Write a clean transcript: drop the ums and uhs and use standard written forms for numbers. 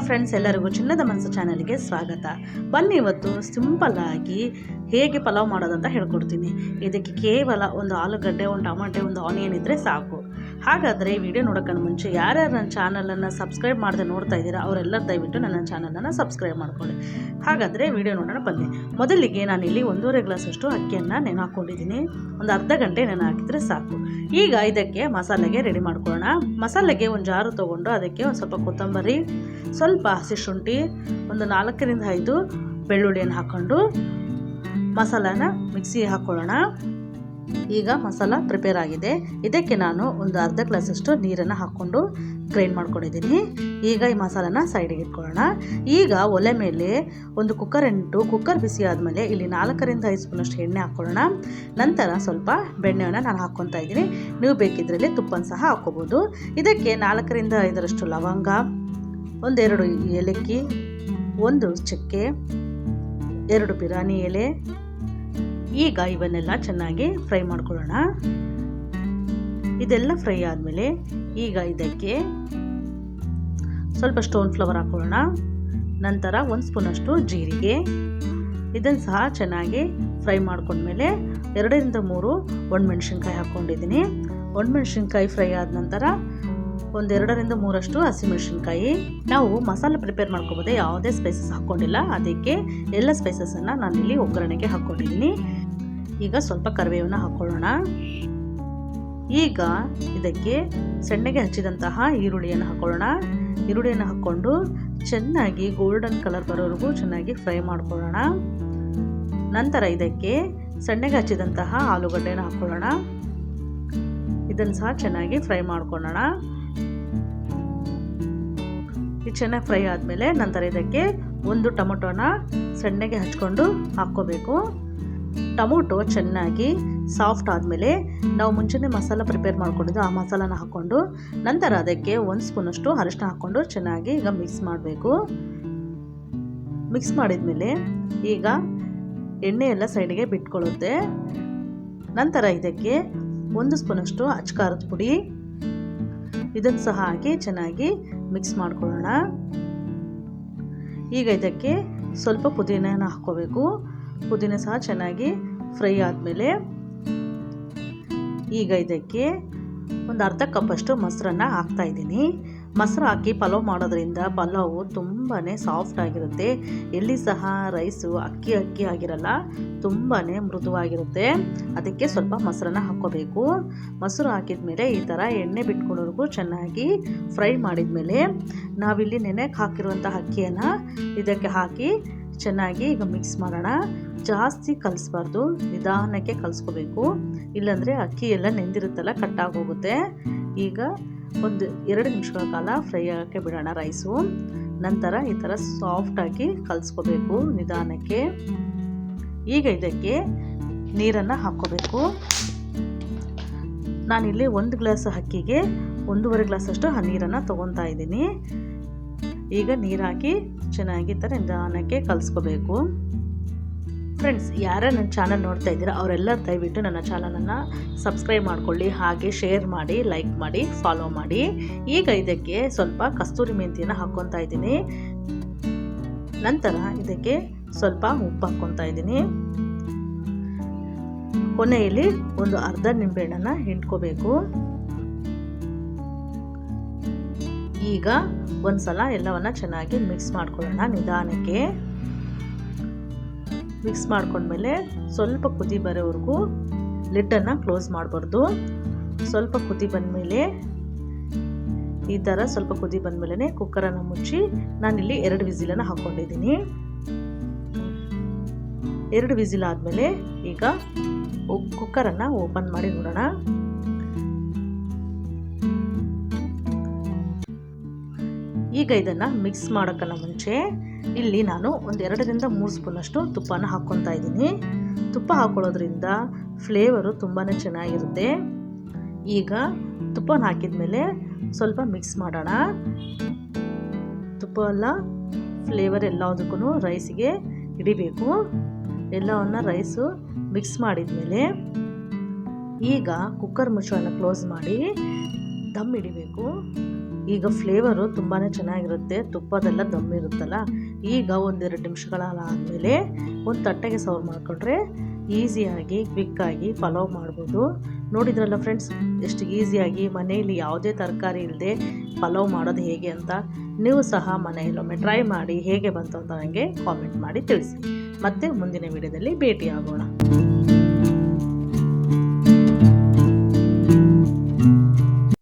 Friends, ಎಲ್ಲರಿಗೂ ಚಿನ್ನದ ಮನಸ್ಸು ಚಾನಲ್ಗೆ ಸ್ವಾಗತ. ಬನ್ನಿ, ಇವತ್ತು ಸಿಂಪಲ್ ಆಗಿ ಹೇಗೆ ಪಲಾವ್ ಮಾಡೋದಂತ ಹೇಳ್ಕೊಡ್ತೀನಿ. ಇದಕ್ಕೆ ಕೇವಲ ಒಂದು ಆಲೂಗಡ್ಡೆ, ಒಂದು ಟೊಮಾಟೆ, ಒಂದು ಆನಿಯನ್ ಇದ್ದರೆ ಸಾಕು. ಹಾಗಾದರೆ ವಿಡಿಯೋ ನೋಡೋಕ್ಕೂ ಮುಂಚೆ ಯಾರ್ಯಾರು ನನ್ನ ಚಾನಲನ್ನು ಸಬ್ಸ್ಕ್ರೈಬ್ ಮಾಡದೆ ನೋಡ್ತಾ ಇದ್ದೀರಾ ಅವರೆಲ್ಲ ದಯವಿಟ್ಟು ನನ್ನ ಚಾನಲನ್ನು ಸಬ್ಸ್ಕ್ರೈಬ್ ಮಾಡ್ಕೊಳ್ಳಿ. ಹಾಗಾದರೆ ವಿಡಿಯೋ ನೋಡೋಣ ಬನ್ನಿ. ಮೊದಲಿಗೆ ನಾನಿಲ್ಲಿ 1.5 ಗ್ಲಾಸಷ್ಟು ಅಕ್ಕಿಯನ್ನು ನೆನೆ ಹಾಕ್ಕೊಂಡಿದ್ದೀನಿ. ಒಂದು ಅರ್ಧ ಗಂಟೆ ನೆನೆ ಹಾಕಿದರೆ ಸಾಕು. ಈಗ ಇದಕ್ಕೆ ಮಸಾಲೆಗೆ ರೆಡಿ ಮಾಡ್ಕೊಳ್ಳೋಣ. ಮಸಾಲೆಗೆ ಒಂದು ಜಾರು ತೊಗೊಂಡು ಅದಕ್ಕೆ ಒಂದು ಸ್ವಲ್ಪ ಕೊತ್ತಂಬರಿ, ಸ್ವಲ್ಪ ಹಸಿ ಶುಂಠಿ, ಒಂದು 4 ರಿಂದ 5 ಬೆಳ್ಳುಳ್ಳಿಯನ್ನು ಹಾಕ್ಕೊಂಡು ಮಸಾಲಾನ ಮಿಕ್ಸಿ ಹಾಕ್ಕೊಳ್ಳೋಣ. ಈಗ ಮಸಾಲ ಪ್ರಿಪೇರ್ ಆಗಿದೆ. ಇದಕ್ಕೆ ನಾನು ಒಂದು ಅರ್ಧ ಗ್ಲಾಸಷ್ಟು ನೀರನ್ನು ಹಾಕ್ಕೊಂಡು ಗ್ರೈಂಡ್ ಮಾಡ್ಕೊಂಡಿದ್ದೀನಿ. ಈಗ ಈ ಮಸಾಲಾನ ಸೈಡಿಗೆ ಇಟ್ಕೊಳ್ಳೋಣ. ಈಗ ಒಲೆ ಮೇಲೆ ಒಂದು ಕುಕ್ಕರ್ ಬಿಸಿ ಆದಮೇಲೆ ಇಲ್ಲಿ 4 ರಿಂದ 5 ಸ್ಪೂನಷ್ಟು ಎಣ್ಣೆ ಹಾಕ್ಕೊಳ್ಳೋಣ. ನಂತರ ಸ್ವಲ್ಪ ಬೆಣ್ಣೆಯನ್ನು ನಾನು ಹಾಕ್ಕೊತಾ ಇದ್ದೀನಿ. ನೀವು ಬೇಕಿದ್ರಲ್ಲಿ ತುಪ್ಪನ ಸಹ ಹಾಕ್ಕೋಬೋದು. ಇದಕ್ಕೆ 4 ರಿಂದ 5 ಲವಂಗ, 1-2 ಏಲಕ್ಕಿ, 1 ಚಕ್ಕೆ, 2 ಬಿರಿಯಾನಿ ಎಲೆ. ಈಗ ಇವನ್ನೆಲ್ಲ ಚೆನ್ನಾಗಿ ಫ್ರೈ ಮಾಡ್ಕೊಳ್ಳೋಣ. ಇದೆಲ್ಲ ಫ್ರೈ ಆದಮೇಲೆ ಈಗ ಇದಕ್ಕೆ ಸ್ವಲ್ಪ ಸ್ಟೋನ್ ಫ್ಲವರ್ ಹಾಕ್ಕೊಳ್ಳೋಣ. ನಂತರ 1 ಸ್ಪೂನಷ್ಟು ಜೀರಿಗೆ. ಇದನ್ನು ಸಹ ಚೆನ್ನಾಗಿ ಫ್ರೈ ಮಾಡ್ಕೊಂಡ್ಮೇಲೆ 2 ರಿಂದ 3 ಒಣಮೆಣಸಿನ್ಕಾಯಿ ಹಾಕ್ಕೊಂಡಿದ್ದೀನಿ. ಒಣಮೆಣಸಿನ್ಕಾಯಿ ಫ್ರೈ ಆದ ನಂತರ 2 ರಿಂದ 3 ಹಸಿಮೆಣಸಿನ್ಕಾಯಿ. ನಾವು ಮಸಾಲೆ ಪ್ರಿಪೇರ್ ಮಾಡ್ಕೋಬೋದೇ, ಯಾವುದೇ ಸ್ಪೈಸಸ್ ಹಾಕ್ಕೊಂಡಿಲ್ಲ. ಅದಕ್ಕೆ ಎಲ್ಲ ಸ್ಪೈಸಸನ್ನು ನಾನಿಲ್ಲಿ ಒಗ್ಗರಣೆಗೆ ಹಾಕ್ಕೊಂಡಿದ್ದೀನಿ. ಈಗ ಸ್ವಲ್ಪ ಕರಿಬೇವನ್ನ ಹಾಕ್ಕೊಳ್ಳೋಣ. ಈಗ ಇದಕ್ಕೆ ಸಣ್ಣಗೆ ಹಚ್ಚಿದಂತಹ ಈರುಳ್ಳಿಯನ್ನು ಹಾಕ್ಕೊಳ್ಳೋಣ. ಈರುಳ್ಳಿಯನ್ನು ಹಾಕ್ಕೊಂಡು ಚೆನ್ನಾಗಿ ಗೋಲ್ಡನ್ ಕಲರ್ ಬರೋವರೆಗೂ ಚೆನ್ನಾಗಿ ಫ್ರೈ ಮಾಡ್ಕೊಳ್ಳೋಣ. ನಂತರ ಇದಕ್ಕೆ ಸಣ್ಣಗೆ ಹಚ್ಚಿದಂತಹ ಆಲೂಗಡ್ಡೆನ ಹಾಕ್ಕೊಳ್ಳೋಣ. ಇದನ್ನು ಸಹ ಚೆನ್ನಾಗಿ ಫ್ರೈ ಮಾಡ್ಕೊಳ್ಳೋಣ. ಇದು ಚೆನ್ನಾಗಿ ಫ್ರೈ ಆದಮೇಲೆ ನಂತರ ಇದಕ್ಕೆ 1 ಟೊಮೊಟೊನ ಸಣ್ಣಗೆ ಹಚ್ಕೊಂಡು ಹಾಕ್ಕೋಬೇಕು. ಟೊಮೊಟೊ ಚೆನ್ನಾಗಿ ಸಾಫ್ಟ್ ಆದಮೇಲೆ ನಾವು ಮುಂಚೆನೇ ಮಸಾಲ ಪ್ರಿಪೇರ್ ಮಾಡ್ಕೊಂಡಿದ್ದು ಆ ಮಸಾಲಾನ ಹಾಕ್ಕೊಂಡು ನಂತರ ಅದಕ್ಕೆ 1 ಸ್ಪೂನಷ್ಟು ಅರಿಶಿನ ಹಾಕ್ಕೊಂಡು ಚೆನ್ನಾಗಿ ಈಗ ಮಿಕ್ಸ್ ಮಾಡಬೇಕು. ಮಿಕ್ಸ್ ಮಾಡಿದ್ಮೇಲೆ ಈಗ ಎಣ್ಣೆ ಎಲ್ಲ ಸೈಡಿಗೆ ಬಿಟ್ಕೊಳ್ಳುತ್ತೆ. ನಂತರ ಇದಕ್ಕೆ 1 ಸ್ಪೂನಷ್ಟು ಅಚ್ಚಕಾರದ ಪುಡಿ, ಇದನ್ನು ಸಹ ಹಾಕಿ ಚೆನ್ನಾಗಿ ಮಿಕ್ಸ್ ಮಾಡ್ಕೊಳ್ಳೋಣ. ಈಗ ಇದಕ್ಕೆ ಸ್ವಲ್ಪ ಪುದೀನನ ಹಾಕ್ಕೋಬೇಕು. ಪುದೀನ ಸಹ ಚೆನ್ನಾಗಿ ಫ್ರೈ ಆದಮೇಲೆ ಈಗ ಇದಕ್ಕೆ ಒಂದು ಅರ್ಧ ಕಪ್ಪಷ್ಟು ಮೊಸರನ್ನು ಹಾಕ್ತಾ ಇದ್ದೀನಿ. ಮೊಸರು ಹಾಕಿ ಪಲಾವ್ ಮಾಡೋದ್ರಿಂದ ಪಲಾವು ತುಂಬಾ ಸಾಫ್ಟ್ ಆಗಿರುತ್ತೆ. ಎಲ್ಲಿ ಸಹ ರೈಸು ಅಕ್ಕಿ ಆಗಿರಲ್ಲ, ತುಂಬಾ ಮೃದುವಾಗಿರುತ್ತೆ. ಅದಕ್ಕೆ ಸ್ವಲ್ಪ ಮೊಸರನ್ನು ಹಾಕ್ಕೋಬೇಕು. ಮೊಸರು ಹಾಕಿದ ಮೇಲೆ ಈ ಥರ ಎಣ್ಣೆ ಬಿಟ್ಕೊಳ್ಳೋರ್ಗೂ ಚೆನ್ನಾಗಿ ಫ್ರೈ ಮಾಡಿದ ಮೇಲೆ ನಾವಿಲ್ಲಿ ನೆನೆಗೆ ಹಾಕಿರುವಂಥ ಅಕ್ಕಿಯನ್ನು ಇದಕ್ಕೆ ಹಾಕಿ ಚೆನ್ನಾಗಿ ಈಗ ಮಿಕ್ಸ್ ಮಾಡೋಣ. ಜಾಸ್ತಿ ಕಲಿಸ್ಬಾರ್ದು, ನಿಧಾನಕ್ಕೆ ಕಲಿಸ್ಕೋಬೇಕು. ಇಲ್ಲಾಂದರೆ ಅಕ್ಕಿ ಎಲ್ಲ ನೆಂದಿರುತ್ತಲ್ಲ, ಕಟ್ಟಾಗೋಗುತ್ತೆ. ಈಗ ಒಂದು 2 ನಿಮಿಷಗಳ ಕಾಲ ಫ್ರೈ ಆಗೋಕ್ಕೆ ಬಿಡೋಣ ರೈಸು. ನಂತರ ಈ ಥರ ಸಾಫ್ಟಾಗಿ ಕಲಿಸ್ಕೋಬೇಕು ನಿಧಾನಕ್ಕೆ. ಈಗ ಇದಕ್ಕೆ ನೀರನ್ನು ಹಾಕ್ಕೋಬೇಕು. ನಾನಿಲ್ಲಿ 1 ಗ್ಲಾಸ್ ಅಕ್ಕಿಗೆ 1.5 ಗ್ಲಾಸಷ್ಟು ನೀರನ್ನು ತೊಗೊತಾ ಇದ್ದೀನಿ. ಈಗ ನೀರು ಹಾಕಿ ಚೆನ್ನಾಗಿ ಥರ ನಿಧಾನಕ್ಕೆ ಕಲಿಸ್ಕೋಬೇಕು. ಫ್ರೆಂಡ್ಸ್, ಯಾರು ನನ್ನ ಚಾನಲ್ ನೋಡ್ತಾ ಇದ್ದೀರಾ ಅವರೆಲ್ಲ ದಯವಿಟ್ಟು ನನ್ನ ಚಾನಲನ್ನು ಸಬ್ಸ್ಕ್ರೈಬ್ ಮಾಡ್ಕೊಳ್ಳಿ, ಹಾಗೆ ಶೇರ್ ಮಾಡಿ, ಲೈಕ್ ಮಾಡಿ, ಫಾಲೋ ಮಾಡಿ. ಈಗ ಇದಕ್ಕೆ ಸ್ವಲ್ಪ ಕಸ್ತೂರಿ ಮೆಂತ್ಯನ ಹಾಕ್ಕೊತಾ ಇದ್ದೀನಿ. ನಂತರ ಇದಕ್ಕೆ ಸ್ವಲ್ಪ ಉಪ್ಪು ಹಾಕ್ಕೊತಾ ಇದ್ದೀನಿ. ಕೊನೆಯಲ್ಲಿ ಒಂದು ಅರ್ಧ ನಿಂಬೆಹಣ್ಣನ್ನು ಹಿಂಡ್ಕೋಬೇಕು. ಈಗ ಒಂದ್ಸಲ ಎಲ್ಲವನ್ನ ಚೆನ್ನಾಗಿ ಮಿಕ್ಸ್ ಮಾಡ್ಕೊಳ್ಳೋಣ ನಿಧಾನಕ್ಕೆ. ಮಿಕ್ಸ್ ಮಾಡ್ಕೊಂಡ್ಮೇಲೆ ಸ್ವಲ್ಪ ಕುದಿ ಬರೋವರೆಗೂ ಲಿಡ್ಡನ್ನು ಕ್ಲೋಸ್ ಮಾಡಬಾರ್ದು. ಸ್ವಲ್ಪ ಕುದಿ ಬಂದಮೇಲೆ ಈ ಥರ ಸ್ವಲ್ಪ ಕುದಿ ಬಂದಮೇಲೆ ಕುಕ್ಕರನ್ನು ಮುಚ್ಚಿ ನಾನಿಲ್ಲಿ 2 ವಿಸಿಲನ್ನು ಹಾಕ್ಕೊಂಡಿದ್ದೀನಿ. 2 ವಿಸಿಲ್ ಆದಮೇಲೆ ಈಗ ಕುಕ್ಕರನ್ನು ಓಪನ್ ಮಾಡಿ ನೋಡೋಣ. ಈಗ ಇದನ್ನು ಮಿಕ್ಸ್ ಮಾಡೋಕ್ಕನ್ನ ಮುಂಚೆ ಇಲ್ಲಿ ನಾನು ಒಂದು 2 ರಿಂದ 3 ಸ್ಪೂನಷ್ಟು ತುಪ್ಪನ ಹಾಕ್ಕೊತಾ ಇದ್ದೀನಿ. ತುಪ್ಪ ಹಾಕ್ಕೊಳ್ಳೋದ್ರಿಂದ ಫ್ಲೇವರು ತುಂಬಾ ಚೆನ್ನಾಗಿರುತ್ತೆ. ಈಗ ತುಪ್ಪನ ಹಾಕಿದ ಮೇಲೆ ಸ್ವಲ್ಪ ಮಿಕ್ಸ್ ಮಾಡೋಣ. ತುಪ್ಪ ಎಲ್ಲ ಫ್ಲೇವರ್ ಎಲ್ಲದಕ್ಕೂ ರೈಸಿಗೆ ಹಿಡಿಬೇಕು. ಎಲ್ಲವನ್ನು ರೈಸು ಮಿಕ್ಸ್ ಮಾಡಿದ ಮೇಲೆ ಈಗ ಕುಕ್ಕರ್ ಮುಚ್ಚಳನ ಕ್ಲೋಸ್ ಮಾಡಿ ದಮ್ ಹಿಡಿಬೇಕು. ಈಗ ಫ್ಲೇವರು ತುಂಬಾ ಚೆನ್ನಾಗಿರುತ್ತೆ, ತುಪ್ಪದೆಲ್ಲ ದಮ್ ಇರುತ್ತಲ್ಲ. ಈಗ 1-2 ನಿಮಿಷಗಳಾದಮೇಲೆ ಒಂದು ತಟ್ಟೆಗೆ ಸರ್ವ್ ಮಾಡಿಕೊಂಡ್ರೆ ಈಸಿಯಾಗಿ ಕ್ವಿಕ್ಕಾಗಿ ಪಲಾವ್ ಮಾಡ್ಬೋದು. ನೋಡಿದ್ರಲ್ಲ ಫ್ರೆಂಡ್ಸ್, ಎಷ್ಟು ಈಸಿಯಾಗಿ ಮನೆಯಲ್ಲಿ ಯಾವುದೇ ತರಕಾರಿ ಇಲ್ಲದೆ ಪಲಾವ್ ಮಾಡೋದು ಹೇಗೆ ಅಂತ. ನೀವು ಸಹ ಮನೆಯಲ್ಲೊಮ್ಮೆ ಟ್ರೈ ಮಾಡಿ ಹೇಗೆ ಬಂತು ಅಂತ ನನಗೆ ಕಾಮೆಂಟ್ ಮಾಡಿ ತಿಳಿಸಿ. ಮತ್ತೆ ಮುಂದಿನ ವಿಡಿಯೋದಲ್ಲಿ ಭೇಟಿಯಾಗೋಣ.